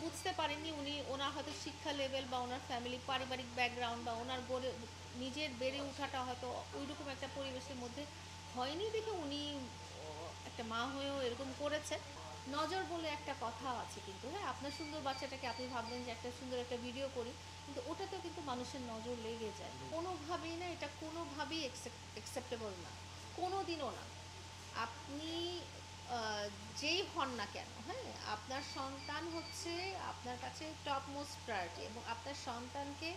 বুঝতে পারেননি ওনার হয়তো শিক্ষা লেভেল বা ওনার ফ্যামিলি পারিবারিক ব্যাকগ্রাউন্ড বা ওনার নিজের বেড়ে ওঠাটা হয়তো ওইরকম একটা পরিবেশের মধ্যে হয়নি দেখে উনি একটা মা হয়েও এরকম করেছেন। নজর বলে একটা কথা আছে কিন্তু, হ্যাঁ? আপনার সুন্দর বাচ্চাটাকে আপনি ভাবলেন যে একটা সুন্দর একটা ভিডিও করি, কিন্তু ওটাতেও কিন্তু মানুষের নজর লেগে যায়। কোনোভাবেই না, এটা কোনোভাবেই অ্যাকসেপ্টেবল না। কোনোদিনও না। আপনি আ যেই হন না কেন, হ্যাঁ? আপনার সন্তান হচ্ছে আপনার কাছে টপ মোস্ট প্রায়োরিটি এবং আপনার সন্তানকে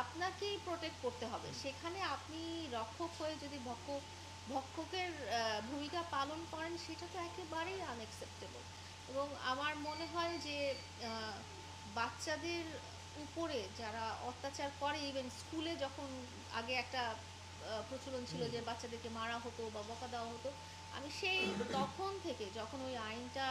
আপনাকেই প্রোটেক্ট করতে হবে। সেখানে আপনি রক্ষক হয়ে যদি ভক্ষকের ভূমিকা পালন করেন, সেটা তো একেবারেই আনএক্সেপ্টেবল। এবং আমার মনে হয় যে আ বাচ্চাদের উপরে যারা অত্যাচার করে, ইভেন স্কুলে যখন আগে একটা প্রচলন ছিল যে বাচ্চাদেরকে মারা হতো বা বকা দেওয়া হতো। আমি সেই তখন থেকে যখন ওই আইনটা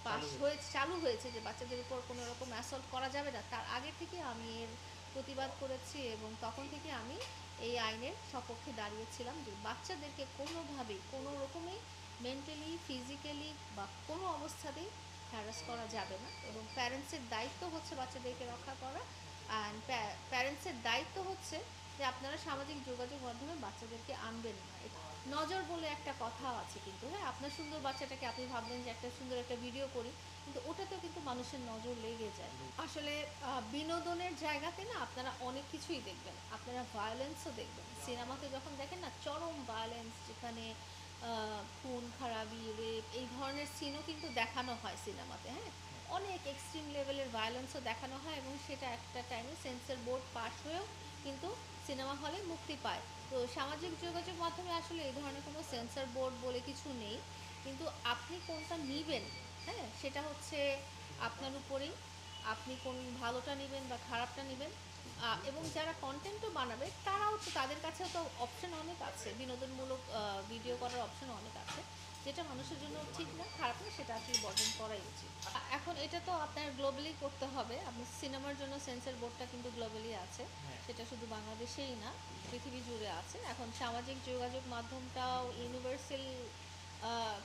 পাস হয়েছে, চালু হয়েছে যে বাচ্চাদের উপর কোনো রকম অ্যাসল্ট করা যাবে না, তার আগে থেকে আমি এর প্রতিবাদ করেছি এবং তখন থেকে আমি এই আইনের সপক্ষে দাঁড়িয়েছিলাম যে বাচ্চাদেরকে কোনোভাবেই, কোনো রকমেই মেন্টালি, ফিজিক্যালি বা কোনো অবস্থাতেই হ্যারাস করা যাবে না এবং প্যারেন্টসের দায়িত্ব হচ্ছে বাচ্চাদেরকে রক্ষা করা। অ্যান্ড প্যারেন্টসের দায়িত্ব হচ্ছে যে আপনারা সামাজিক যোগাযোগ মাধ্যমে বাচ্চাদেরকে আনবেন না। নজর বলে একটা কথা আছে কিন্তু, হ্যাঁ? আপনার সুন্দর বাচ্চাটাকে আপনি ভাবলেন যে একটা সুন্দর একটা ভিডিও করি, কিন্তু ওটাতেও কিন্তু মানুষের নজর লেগে যায়। আসলে বিনোদনের জায়গাতে না আপনারা অনেক কিছুই দেখবেন। আপনারা ভায়োলেন্সও দেখবেন। সিনেমাতে যখন দেখেন না চরম ভায়োলেন্স, যেখানে খুন-খারাবি, রেপ এই ধরনের সিনও কিন্তু দেখানো হয় সিনেমাতে, হ্যাঁ? অনেক এক্সট্রিম লেভেলের ভায়োলেন্সও দেখানো হয় এবং সেটা একটা টাইমে সেন্সর বোর্ড পাস হয়েও কিন্তু সিনেমা হলে মুক্তি পায়। তো সামাজিক যোগাযোগ মাধ্যমে আসলে এই ধরনের কোনো সেন্সর বোর্ড বলে কিছু নেই। কিন্তু আপনি কোনটা নিবেন, হ্যাঁ? সেটা হচ্ছে আপনার উপরেই। আপনি কোন ভালোটা নিবেন বা খারাপটা নিবেন। এবং যারা কনটেন্টও বানাবে তারাও তো, তাদের কাছেও তো অপশন অনেক আছে। বিনোদনমূলক ভিডিও করার অপশন অনেক আছে। যেটা মানুষের জন্য ঠিক না, খারাপ না, সেটা আসলে বর্জন করাই উচিত। এখন এটা তো আপনার গ্লোবালি করতে হবে। আপনি সিনেমার জন্য সেন্সর বোর্ডটা কিন্তু গ্লোবালি আছে। সেটা শুধু বাংলাদেশেই না, পৃথিবী জুড়ে আছে। এখন সামাজিক যোগাযোগ মাধ্যমটাও ইউনিভার্সাল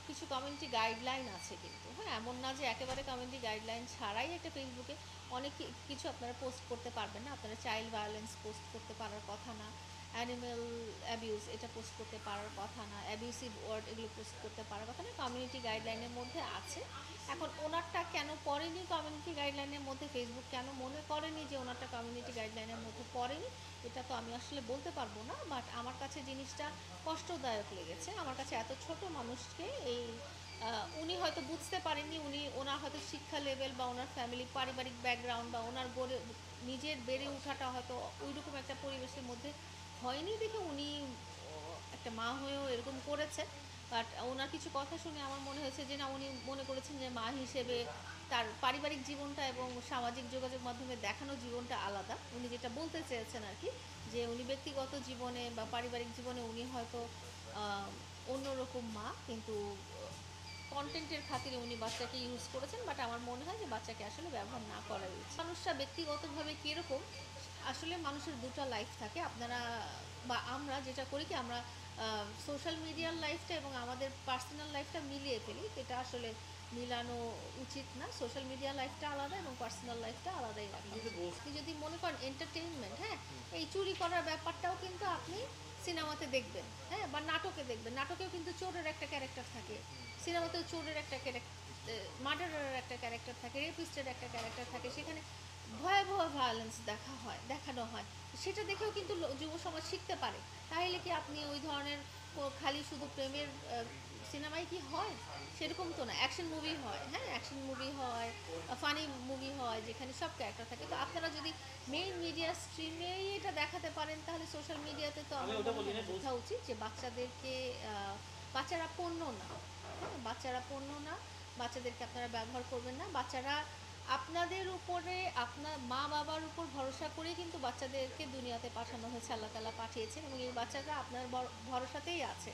কিছু কমিউনিটি গাইডলাইন আছে কিন্তু, হ্যাঁ? এমন না যে একেবারে কমিউনিটি গাইডলাইন ছাড়াই একটা ফেসবুকে অনেক কিছু আপনারা পোস্ট করতে পারবেন না। আপনারা চাইল্ড ভায়োলেন্স পোস্ট করতে পারার কথা না। অ্যানিমাল অ্যাবিউজ এটা পোস্ট করতে পারার কথা না। অ্যাবিউসিভ ওয়ার্ড এগুলো পোস্ট করতে পারার কথা না। কমিউনিটি গাইডলাইনের মধ্যে আছে। এখন ওনারটা কেন পড়েনি কমিউনিটি গাইডলাইনের মধ্যে, ফেসবুক কেন মনে করেনি যে ওনারটা কমিউনিটি গাইডলাইনের মধ্যে পড়েনি, এটা তো আমি আসলে বলতে পারবো না। বাট আমার কাছে জিনিসটা কষ্টদায়ক লেগেছে। আমার কাছে এত ছোট মানুষকে এই উনি হয়তো বুঝতে পারেননি, ওনার হয়তো শিক্ষা লেভেল বা ওনার ফ্যামিলি পারিবারিক ব্যাকগ্রাউন্ড বা ওনার নিজের বেড়ে ওঠাটা হয়তো ওইরকম একটা পরিবেশের মধ্যে হয়নি দেখে উনি একটা মা হয়েও এরকম করেছেন। বাট ওনার কিছু কথা শুনে আমার মনে হয়েছে যে না, উনি মনে করেছেন যে মা হিসেবে তার পারিবারিক জীবনটা এবং সামাজিক যোগাযোগ মাধ্যমে দেখানো জীবনটা আলাদা। উনি যেটা বলতে চেয়েছেন আরকি, যে উনি ব্যক্তিগত জীবনে বা পারিবারিক জীবনে উনি হয়তো আ অন্যরকম মা, কিন্তু কনটেন্টের খাতিরে উনি বাচ্চাকে ইউজ করেছেন। বাট আমার মনে হয় যে বাচ্চাকে আসলে ব্যবহার না করাই উচিত। মানুষরা ব্যক্তিগতভাবে কিরকম, আসলে মানুষের ২ টা লাইফ থাকে। আপনারা বা আমরা যেটা করি কি, আমরা সোশ্যাল মিডিয়ার লাইফটা এবং আমাদের পার্সোনাল লাইফটা মিলিয়ে ফেলি। এটা আসলে মিলানো উচিত না। সোশ্যাল মিডিয়া লাইফটা আলাদা এবং পার্সোনাল লাইফটা আলাদাই রাখা উচিত। আপনি যদি মনে করেন এন্টারটেইনমেন্ট, হ্যাঁ? এই চুরি করার ব্যাপারটাও কিন্তু আপনি সিনেমাতে দেখবেন, হ্যাঁ? বা নাটকে দেখবেন। নাটকেও কিন্তু চোরের একটা ক্যারেক্টার থাকে। সিনেমাতেও চোরের একটা মার্ডারারের একটা ক্যারেক্টার থাকে, রেপিস্টের একটা ক্যারেক্টার থাকে। সেখানে ভয়াবহ ভায়োলেন্স দেখানো হয়। সেটা দেখেও কিন্তু যুব সমাজ শিখতে পারে। তাইলে কি আপনি ওই ধরনের খালি শুধু প্রেমের সিনেমাই কি হয়? সেরকম তো না। অ্যাকশন মুভি হয়, হ্যাঁ? অ্যাকশন মুভি হয়, ফানি মুভি হয় যেখানে সব ক্যারেক্টার থাকে। তো আপনারা যদি মেইন মিডিয়া স্ট্রিমেই এটা দেখাতে পারেন, তাহলে সোশ্যাল মিডিয়াতে তো আমার মনে হয় বোঝা উচিত যে আ বাচ্চারা পণ্য না। হ্যাঁ? বাচ্চারা পণ্য না। বাচ্চাদেরকে আপনারা ব্যবহার করবেন না। বাচ্চারা আপনাদের উপরে, আপনার মা-বাবার উপর ভরসা করেই কিন্তু বাচ্চাদেরকে দুনিয়াতে পাঠানো হয়েছে। আল্লাহ তাআলা পাঠিয়েছেন এবং এই বাচ্চারা আপনার ভরসাতেই আছে।